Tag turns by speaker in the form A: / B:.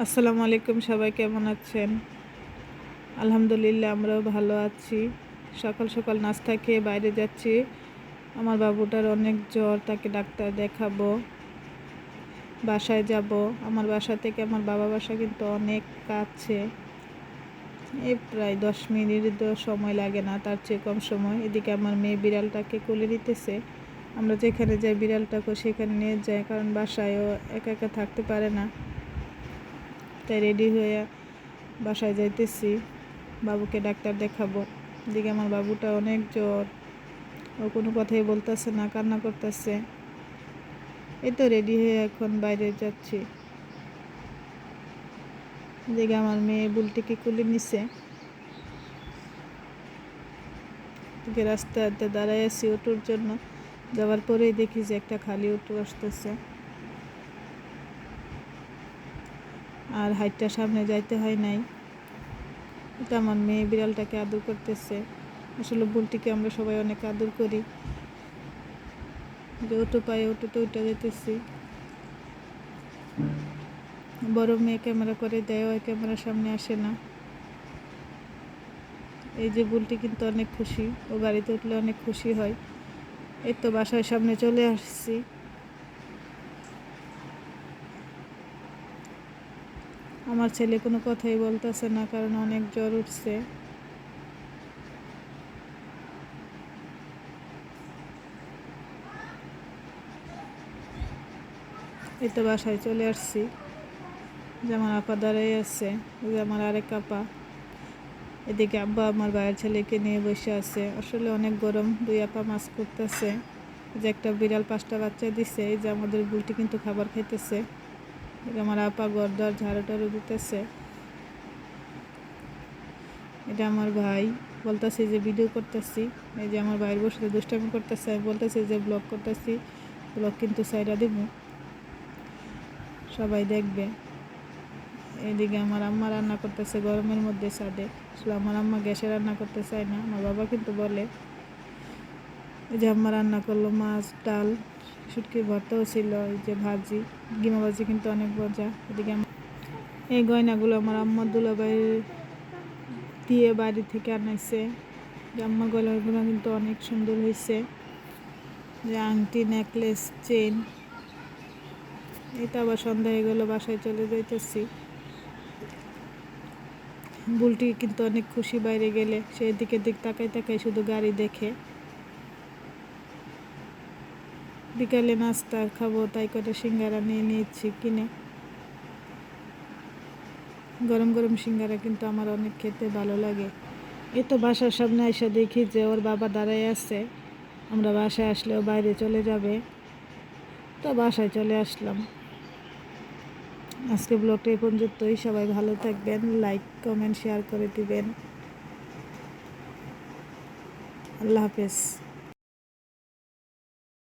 A: আসসালামু আলাইকুম, সবাই কেমন আছেন? আলহামদুলিল্লাহ, আমরাও ভালো আছি। সকাল সকাল নাস্তা খেয়ে বাইরে যাচ্ছি। আমার বাবুটার অনেক জ্বর, তাকে ডাক্তার দেখাবো। বাসায় যাব। আমার বাসা থেকে আমার বাবা বাসা কিন্তু অনেক কাছে। এই প্রায় 10 মিনিটও সময় লাগে না, তার চেয়ে কম সময়। এদিকে আমার মেয়ে বিড়ালটাকে কোলে নিতেছে। আমরা যেখানে যাই বিড়ালটাকে সেখানে নিয়ে যাই, কারণ বাসায়ও একা একা থাকতে পারে না। তাই রেডি হয়ে বাসায় যাইতেছি, বাবুকে ডাক্তার দেখাবো। এদিকে আমার বাবুটা অনেক জ্বর, ও কোনো কথাই বলতেছে না, কান্না করতেছে। এই তো রেডি হয়ে এখন বাইরে যাচ্ছি। এদিকে আমার মেয়ে বুলটিকে কুলে নিছে। এদিকে রাস্তাতে দাঁড়ায় আছি অটোর জন্য। যাওয়ার পরেই দেখি যে একটা খালি অটো আসতেছে, আর হাইটটা সামনে যাইতে হয় নাই। এটা আমার মেয়ে বিড়ালটাকে আদর করতেছে। আসলে বুলটিকে আমরা সবাই অনেক আদর করি। যে অটো পায়ে অটোতে উঠে যেতেছি। বড় মেয়ে ক্যামেরা করে দেয়, ওই ক্যামেরার সামনে আসে না। এই যে বুলটি কিন্তু অনেক খুশি, ও গাড়িতে উঠলে অনেক খুশি হয়। এই তো বাসার সামনে চলে আসছি। আমার ছেলে কোনো কথাই বলতেছে না, কারণ অনেক জ্বর উঠছে। এই তো বাসায় চলে আসছি। যে আমার আপা দাঁড়াই আছে, ওই যে আমার আরেক আপা। এদিকে আব্বা আমার ভাইয়ের ছেলেকে নিয়ে বসে আছে। আসলে অনেক গরম, দুই আপা মাছ করতেছে। যে একটা বিড়াল 5টা বাচ্চা দিছে। এই যে আমাদের বুলটি কিন্তু খাবার খাইতেছে। আমার আপা ঘর দর ঝাড়ু টাড়ু দিতেছে। এটা আমার ভাই, বলতেছি যে ভিডিও করতেছি। এই যে আমার ভাইয়ের বসে দুষ্টামি করতেছে, আমি বলতেছি যে ব্লগ করতেছি, ব্লগ কিন্তু সাইডা দিব, সবাই দেখবে। এদিকে আমার আম্মা রান্না করতেছে গরমের মধ্যে ছাদে। আসলে আমার আম্মা গ্যাসে রান্না করতে চায় না, আমার বাবা কিন্তু বলে। এই যে আম্মা রান্না করলো মাছ, ডাল, শুটকির ভর্তাও ছিল, এই যে ভাজি, গিমা ভাজি কিন্তু অনেক মজা। এদিকে এই গয়নাগুলো আমার আম্মা দুলাভাইয়ের দিয়ে বাড়ি থেকে আনাইছে। যে আম্মার গয়নাগুলো কিন্তু অনেক সুন্দর হয়েছে। যে আংটি, নেকলেস, চেন। এই তো আবার সন্ধ্যা হয়ে গেলো, বাসায় চলে যাইতেছি। বুলটি কিন্তু অনেক খুশি বাইরে গেলে, সে দিকে দিক তাকাই তাকাই শুধু গাড়ি দেখে। বিকালে নাস্তা খাবো, তাই কটা সিঙ্গারা নিয়ে নিচ্ছি কিনে। গরম গরম সিঙ্গারা কিন্তু আমার অনেক খেতে ভালো লাগে। এই তো বাসার সামনে এসে দেখি যে ওর বাবা দাঁড়ায় আছে। আমরা বাসায় আসলেও বাইরে চলে যাবে, তো বাসায় চলে আসলাম। আজকে ব্লগটা এই পর্যন্তই। সবাই ভালো থাকবেন, লাইক কমেন্ট শেয়ার করে দিবেন। আল্লাহ হাফেজ।